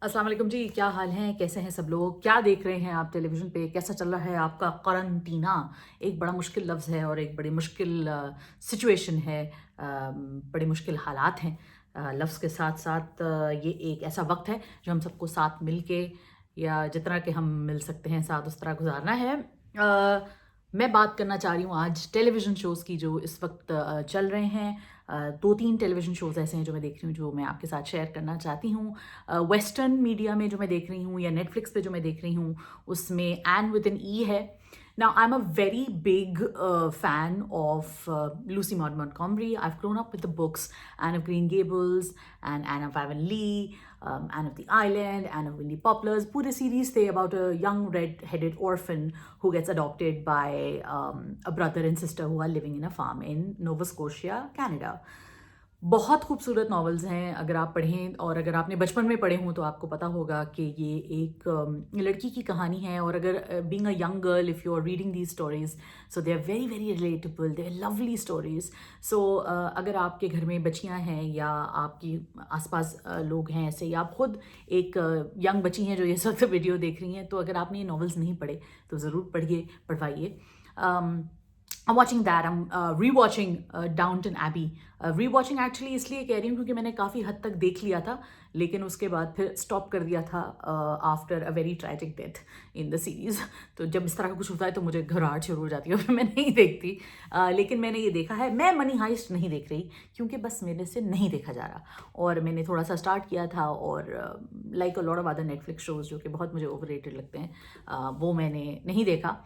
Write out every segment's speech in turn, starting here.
अस्सलाम वालेकुम जी, क्या हाल हैं? कैसे हैं सब लोग? क्या देख रहे हैं आप टेलीविज़न पे? कैसा चल रहा है आपका क्वारंटीना? एक बड़ा मुश्किल लफ्ज़ है और एक बड़ी मुश्किल सिचुएशन है। बड़े मुश्किल हालात हैं। लफ्ज़ के साथ-साथ ये एक ऐसा वक़्त है जो हम सबको साथ मिल के या जितना कि हम मिल सकते हैं साथ उस तरह गुज़ारना है। मैं बात करना चाह रही हूँ आज टेलीविज़न शोज़ की जो इस वक़्त चल रहे हैं। 2-3 टेलीविज़न शोज़ ऐसे हैं जो मैं देख रही हूँ, जो मैं आपके साथ शेयर करना चाहती हूँ। वेस्टर्न मीडिया में जो मैं देख रही हूँ या नेटफ्लिक्स पे जो मैं देख रही हूँ, उसमें एन विद एन ई है। Now, I'm a very big fan of Lucy Maud Montgomery. I've grown up with the books Anne of Green Gables and Anne of Avonlea, Anne of the Island, Anne of Windy Poplars. पूरे series थे about a young red-headed orphan who gets adopted by a brother and sister who are living in a farm in Nova Scotia, Canada. बहुत खूबसूरत novels हैं। अगर आप पढ़ें और अगर आपने बचपन में पढ़े हों तो आपको पता होगा कि ये एक लड़की की कहानी है। और अगर being a young girl, if you are reading these stories, so they are very very relatable, they are lovely stories. So अगर आपके घर में बच्चियां हैं या आपकी आसपास लोग हैं ऐसे, या आप खुद एक यंग बच्ची हैं जो ये सब वीडियो देख रही हैं, तो अगर आपने ये नॉवेल्स नहीं पढ़े तो ज़रूर पढ़िए, पढ़वाइए। I'm watching that. I'm rewatching Downton Abbey. Rewatching actually इसलिए कह रही हूँ क्योंकि मैंने काफ़ी हद तक देख लिया था, लेकिन उसके बाद फिर स्टॉप कर दिया था after a very tragic death in the series. तो जब इस तरह का कुछ होता है तो मुझे घबराहट शुरू हो जाती है, फिर मैं नहीं देखती। लेकिन मैंने ये देखा है। मैं मनी हाइस्ट नहीं देख रही क्योंकि बस मेरे से नहीं देखा जा रहा, और मैंने थोड़ा सा स्टार्ट किया था, और like a lot of other Netflix shows जो कि बहुत मुझे ओवररेटेड लगते हैं, वो मैंने नहीं देखा।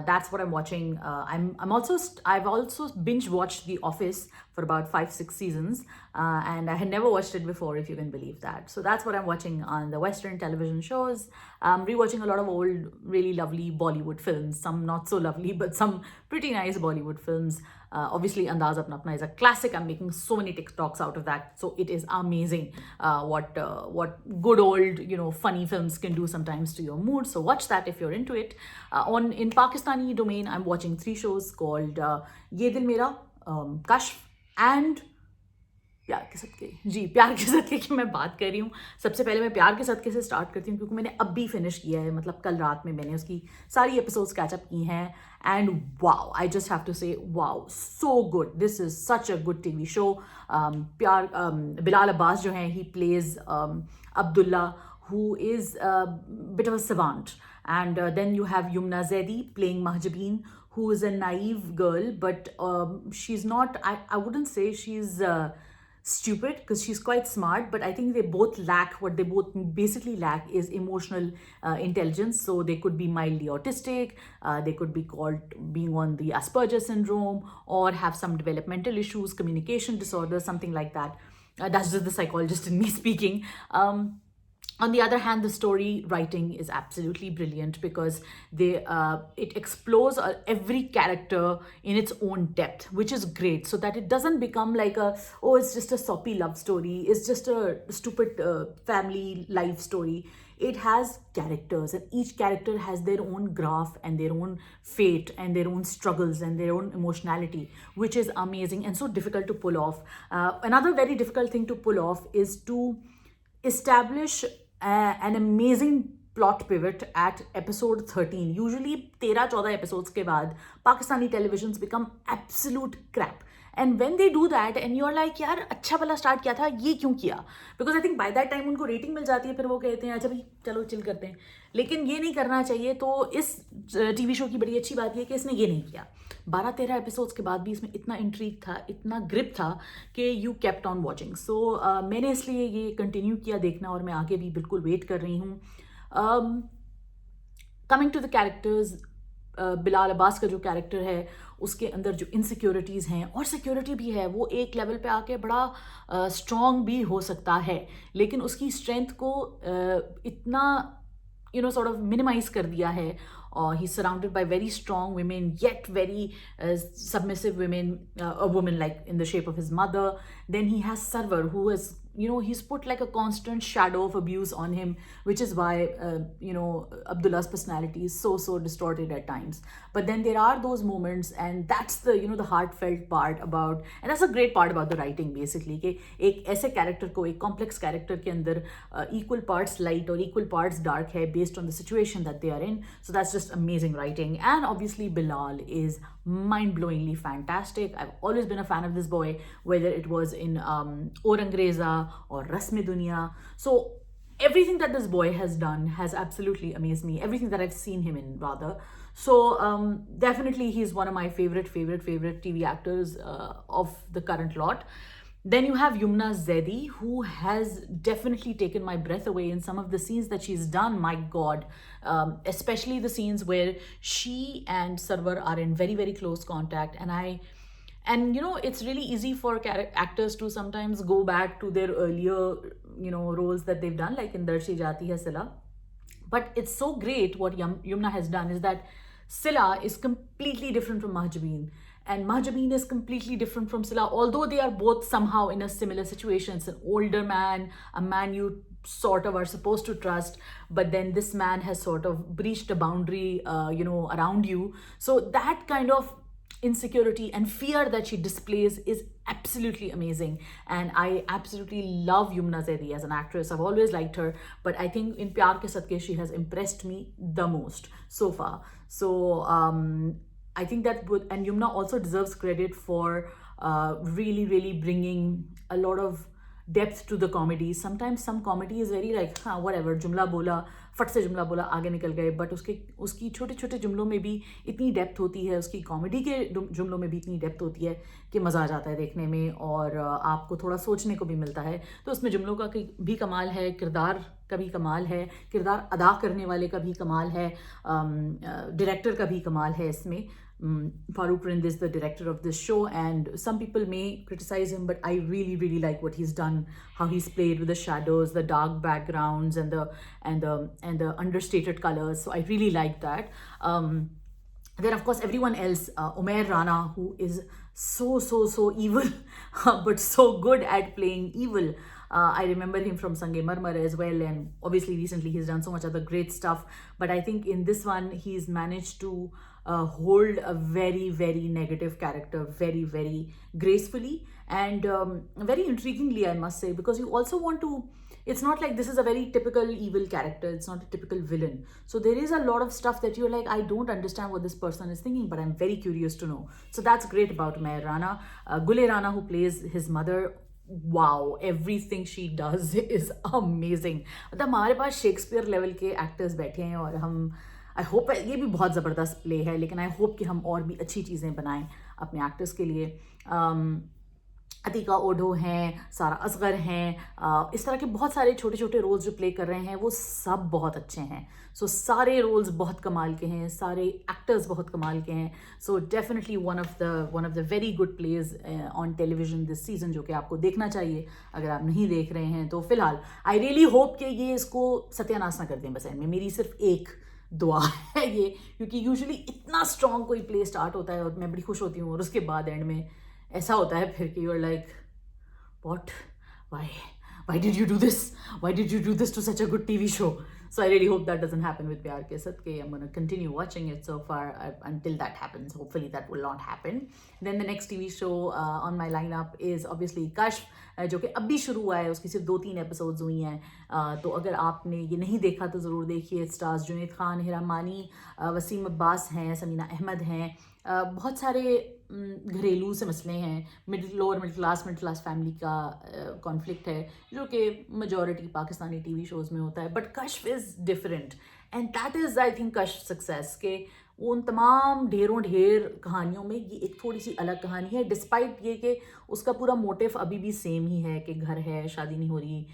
That's what I'm watching. I've also binge watched The Office for about 5-6 seasons, and I had never watched it before, if you can believe that. So that's what I'm watching on the Western television shows. I'm rewatching a lot of old, really lovely Bollywood films. Some not so lovely, but some pretty nice Bollywood films. Obviously, Andaz Apna Apna is a classic. I'm making so many TikToks out of that, so it is amazing what good old funny films can do sometimes to your mood. So watch that if you're into it. On in Pakistani domain, I'm watching 3 shows called Ye Dil Mera, Kashf, and प्यार के सदके। जी, प्यार के सदके की मैं बात कर रही हूँ। सबसे पहले मैं प्यार के सदके से स्टार्ट करती हूँ क्योंकि मैंने अभी फिनिश किया है, मतलब कल रात में मैंने उसकी सारी एपिसोड्स कैचअप की हैं। And wow, I just have to say wow, so good. This is such a good TV show. प्यार बिलाल अब्बास जो हैं, he plays Abdullah, who is a bit of a savant. And then you have Yumna Zaidi playing Mahjabeen, who is a naive girl, but she's not, I wouldn't say she's stupid, because she's quite smart, but I think they both lack, what they both basically lack is emotional intelligence. So they could be mildly autistic, they could be called being on the Asperger syndrome, or have some developmental issues, communication disorders, something like that. That's just the psychologist in me speaking. On the other hand, the story writing is absolutely brilliant because it explores every character in its own depth, which is great, so that it doesn't become like it's just a soppy love story, it's just a stupid family life story. It has characters, and each character has their own graph and their own fate and their own struggles and their own emotionality, which is amazing and so difficult to pull off. Another very difficult thing to pull off is to establish an amazing plot pivot at episode 13. Usually 13-14 episodes के बाद Pakistani televisions become absolute crap. And when they do that and you're like, यार अच्छा भला start किया था, ये क्यों किया? Because I think by that time उनको रेटिंग मिल जाती है, फिर वो कहते हैं अच्छा भाई चलो चिल करते हैं। लेकिन ये नहीं करना चाहिए। तो इस टीवी शो की बड़ी अच्छी बात ये कि इसने ये नहीं किया। 12-13 एपिसोड्स के बाद भी इसमें इतना इंट्रीग था, इतना ग्रिप था कि यू केप्ट ऑन वॉचिंग। सो मैंने इसलिए ये कंटिन्यू किया देखना, और मैं आगे भी बिल्कुल वेट कर रही हूँ। Coming to the characters, Bilal Abbas का जो कैरेक्टर है उसके अंदर जो इनसिक्योरिटीज़ हैं और सिक्योरिटी भी है, वो एक लेवल पे आके बड़ा स्ट्रॉन्ग भी हो सकता है, लेकिन उसकी स्ट्रेंथ को इतना sort of minimize कर दिया है. He's surrounded by very strong women, yet very submissive women, a woman like in the shape of his mother. Then he has Sarwar, who is he's put like a constant shadow of abuse on him, which is why Abdullah's personality is so distorted at times. But then there are those moments, and that's the heartfelt part about, and that's a great part about the writing basically, कि एक ऐसे character को, एक complex character के अंदर equal parts light और equal parts dark है based on the situation that they are in. So that's just amazing writing. And obviously Bilal is mind-blowingly fantastic. I've always been a fan of this boy, whether it was in Aurangzeba or Rasme Dunya. So everything that this boy has done has absolutely amazed me. Everything that I've seen him in, rather. So definitely he's one of my favorite TV actors of the current lot. Then you have Yumna Zaidi, who has definitely taken my breath away in some of the scenes that she's done. My God, especially the scenes where she and Sarwar are in very close contact, and it's really easy for actors to sometimes go back to their earlier roles that they've done, like in Dar Se Jati Hai Sila. But it's so great what Yumna has done is that Sila is completely different from Mahjabeen, and Mahjabeen is completely different from Sila, although they are both somehow in a similar situation. It's an older man, a man you sort of are supposed to trust, but then this man has sort of breached a boundary around you. So that kind of insecurity and fear that she displays is absolutely amazing, and I absolutely love Yumna Zaidi as an actress. I've always liked her, but I think in Pyar Ke Sadke she has impressed me the most so far. So I think that and Yumna also deserves credit for really bringing a lot of depth to the comedy. Sometimes some comedy is very like whatever, जुमला बोला, फट से जुमला बोला, आगे निकल गए, but उसकी छोटे जुमलों में भी इतनी डेप्थ होती है, उसकी कॉमेडी के जुमलों में भी इतनी डेप्थ होती है कि मज़ा आ जाता है देखने में, और आपको थोड़ा सोचने को भी मिलता है. तो उसमें जुमलों का भी कमाल है, किरदार का भी कमाल है, किरदार अदा करने वाले का भी कमाल है, डायरेक्टर का भी कमाल है इसमें. Farooq Rind is the director of this show, and some people may criticize him, but I really like what he's done, how he's played with the shadows, the dark backgrounds, and the understated colors. So I really like that. Then of course everyone else, Umair Rana, who is so evil but so good at playing evil. I remember him from Sange Marmar as well, and obviously recently he's done so much other great stuff, but I think in this one he's managed to hold a very negative character very gracefully and very intriguingly, I must say, because you also want to, it's not like this is a very typical evil character, it's not a typical villain. So there is a lot of stuff that you're like, I don't understand what this person is thinking, but I'm very curious to know. So that's great about Umair Rana. Gule Rana, who plays his mother, wow, everything she does is amazing. मतलब हमारे पास Shakespeare level के actors बैठे हैं, और हम I hope, ये भी बहुत ज़बरदस्त प्ले है, लेकिन आई होप कि हम और भी अच्छी चीज़ें बनाएं अपने एक्टर्स के लिए. अतीका ओढो हैं, सारा असगर हैं, इस तरह के बहुत सारे छोटे रोल्स जो प्ले कर रहे हैं वो सब बहुत अच्छे हैं. सो सारे रोल्स बहुत कमाल के हैं, सारे एक्टर्स बहुत कमाल के हैं. So definitely one of the very good plays on television this season, जो कि आपको देखना चाहिए अगर आप नहीं देख रहे हैं. तो फिलहाल आई रियली होप कि ये इसको सत्यानाश ना कर दें बस एंड में. मेरी सिर्फ एक दुआ है ये, क्योंकि यूजुअली इतना स्ट्रॉन्ग कोई प्ले स्टार्ट होता है और मैं बड़ी खुश होती हूँ, और उसके बाद एंड में ऐसा होता है फिर कि you are like what, why did you do this to such a good TV show. So I really hope that doesn't happen with Pyar Ke Sadke. I'm going to continue watching it so far until that happens. Hopefully that will not happen. Then the next TV show on my lineup is obviously Kashf, जो कि अभी शुरू हुआ है, उसकी सिर्फ 2-3 episodes हुई हैं. तो अगर आपने ये नहीं देखा तो ज़रूर देखिए. स्टार्स जुनैद खान, हिरा मानी, वसीम अब्बास हैं, समीना अहमद हैं. बहुत सारे घरेलू से मसले हैं, लोअर मिडिल क्लास फैमिली का कॉन्फ्लिक्ट है, जो कि मेजॉरिटी पाकिस्तानी टीवी शोज़ में होता है. But Kashf is different, and that is I think Kashf success, के वो उन तमाम ढेर कहानियों में ये एक थोड़ी सी अलग कहानी है, डिस्पाइट ये कि उसका पूरा मोटिव अभी भी सेम ही है कि घर है, शादी नहीं हो रही,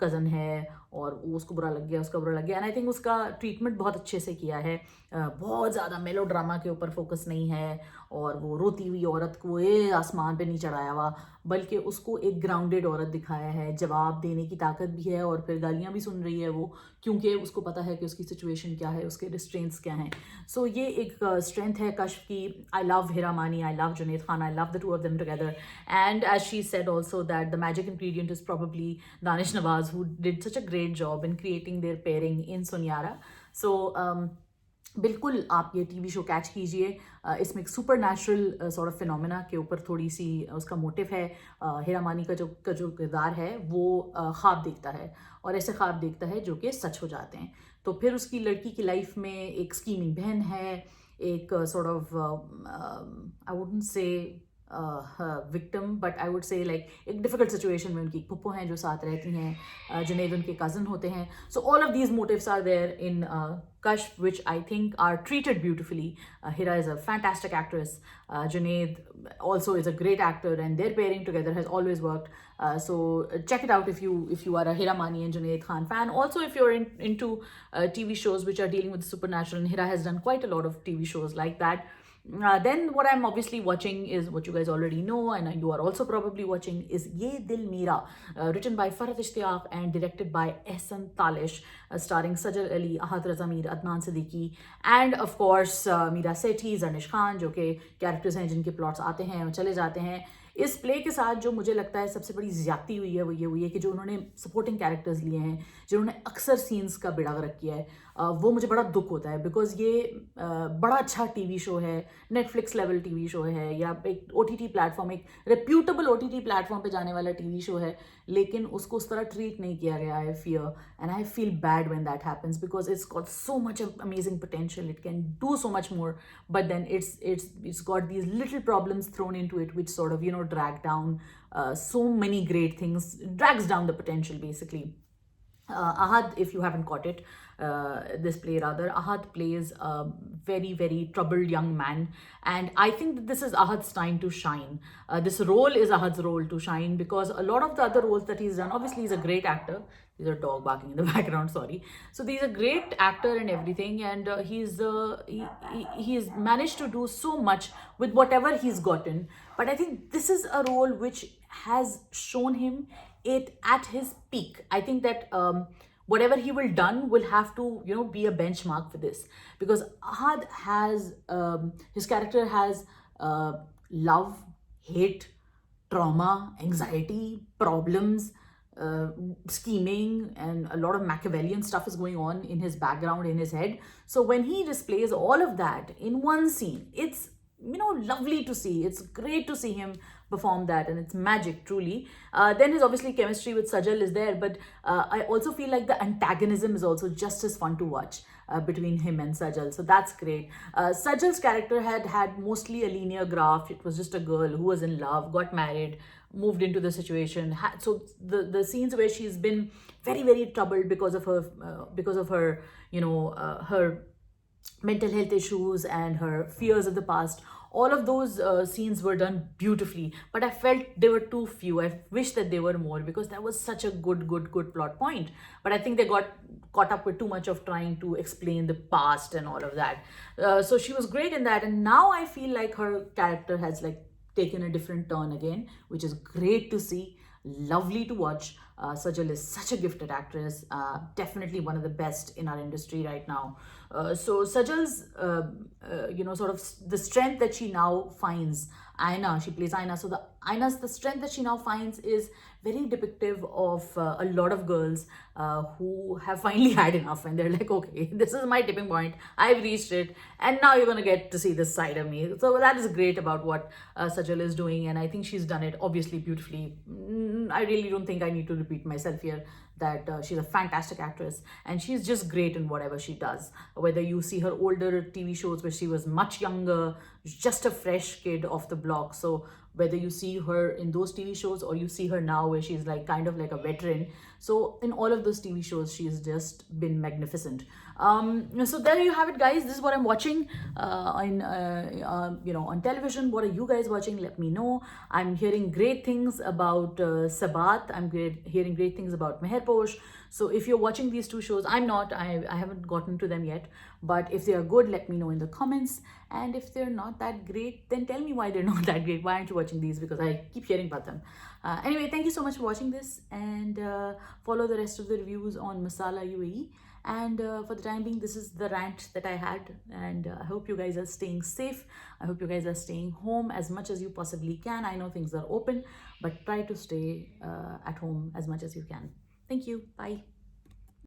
कज़न है, और उसको बुरा लग गया, उसका बुरा लग गया. एंड आई थिंक उसका ट्रीटमेंट बहुत अच्छे से किया है. बहुत ज़्यादा मेलो ड्रामा के ऊपर फोकस नहीं है, और वो रोती हुई औरत को आसमान पे नहीं चढ़ाया हुआ. बल्कि उसको एक ग्राउंडेड औरत दिखाया है, जवाब देने की ताकत भी है और फिर गालियाँ भी सुन रही है वो, क्योंकि उसको पता है कि उसकी सिचुएशन क्या है, उसके रिस्ट्रेंट्स क्या हैं. सो ये एक स्ट्रेंथ है कश्फ की. आई love Hira Mani, I love Junaid Khan, I love the two of them together. And as she said also that the magic ingredient is probably Danish Nawaz, who did such a great job in creating their pairing in Sunyara. So बिल्कुल आप ये TV show catch कीजिए. इसमें एक super natural sort of phenomena के ऊपर थोड़ी सी उसका मोटिव है. हीरा मानी का जो किरदार है वो ख्वाब देखता है, और ऐसे ख्वाब देखता है जो कि सच हो जाते हैं. तो फिर उसकी लड़की की लाइफ में एक स्कीमिंग बहन है, एक sort of I wouldn't say victim, but I would say like एक डिफिकल्ट सिचुएशन में उनकी पुप्पो हैं जो साथ रहती हैं, जुनैद उनके कज़न होते हैं. So all of these motives are there in Kashf, which I think are treated beautifully. Hira is a fantastic actress. Junaid also is a great actor, and their pairing together has always worked. So check it out if you are a Hira Mani and Junaid Khan fan. Also, if you're into TV shows which are dealing with the supernatural, and Hira has done quite a lot of TV shows like that. Then what I'm obviously watching is what you guys already know, and you are also probably watching, is Ye Dil Mera, written by Farhat Ishtiyaq and directed by Ehsan Talish, starring Sajal Ali, Ahad Raza Mir, Adnan Siddiqui, and of course Meera Sethi, Zarnish Khan, जो कि characters हैं जिनके plots आते हैं और चले जाते हैं. इस प्ले के साथ जो मुझे लगता है सबसे बड़ी ज्यादती हुई है वो ये हुई है कि जो उन्होंने सपोर्टिंग कैरेक्टर्स लिए हैं, जिन्होंने अक्सर सीन्स का बेड़ा गर्क किया है, वो मुझे बड़ा दुख होता है. बिकॉज ये बड़ा अच्छा टीवी शो है, नेटफ्लिक्स लेवल टीवी शो है, या एक OTT प्लेटफॉर्म, एक रेप्यूटेबल OTT प्लेटफॉर्म पे जाने वाला टीवी शो है, लेकिन उसको उस तरह ट्रीट नहीं किया गया है. Fear and I feel bad when that happens, because it's got so much amazing potential, it can do so much more, but then it's got these little problems thrown into it which sort of drag down so many great things, drags down the potential basically. Ahad, if you haven't caught it, this play rather, Ahad plays a very, very troubled young man, and I think that this is Ahad's time to shine. This role is Ahad's role to shine, because a lot of the other roles that he's done, obviously he's a great actor. There's a dog barking in the background, sorry. So he's a great actor and everything, and he's managed to do so much with whatever he's gotten. But I think this is a role which has shown him it at his peak. I think that whatever he will done will have to be a benchmark for this, because Ahad has his character has love, hate, trauma, anxiety, problems, scheming, and a lot of Machiavellian stuff is going on in his background, in his head. So when he displays all of that in one scene, it's lovely to see. It's great to see him perform that, and it's magic truly. Then his obviously chemistry with Sajal is there, but I also feel like the antagonism is also just as fun to watch between him and Sajal, so that's great. Sajal's character had mostly a linear graph. It was just a girl who was in love, got married, moved into the situation, so the scenes where she's been very, very troubled because of her her mental health issues and her fears of the past, all of those scenes were done beautifully, but I felt they were too few. I wish that they were more, because that was such a good plot point, but I think they got caught up with too much of trying to explain the past and all of that. So she was great in that, and now I feel like her character has like taken a different turn again, which is great to see, lovely to watch. Sajal is such a gifted actress, definitely one of the best in our industry right now. So Sajal's sort of the strength that she now finds, Aina, she plays Aina, so the strength that she now finds is very depictive of a lot of girls who have finally had enough, and they're like, okay, this is my tipping point, I've reached it, and now you're gonna get to see this side of me. So that is great about what Sajal is doing, and I think she's done it obviously beautifully. I really don't think I need to repeat myself here, that she's a fantastic actress, and she's just great in whatever she does. Whether you see her older TV shows where she was much younger, just a fresh kid off the block, so whether you see her in those TV shows or you see her now where she's like kind of like a veteran, so in all of those TV shows she's just been magnificent. So there you have it, guys. This is what I'm watching on television. What are you guys watching? Let me know. I'm hearing great things about Sabat. I'm hearing great things about Meherposh. So if you're watching these two shows, I'm not. I haven't gotten to them yet. But if they are good, let me know in the comments. And if they're not that great, then tell me why they're not that great. Why aren't you watching these? Because I keep hearing about them. Anyway, thank you so much for watching this, and follow the rest of the reviews on Masala UAE. And for the time being, this is the rant that I had, and I hope you guys are staying safe. I hope you guys are staying home as much as you possibly can. I know things are open, but try to stay at home as much as you can. Thank you. Bye.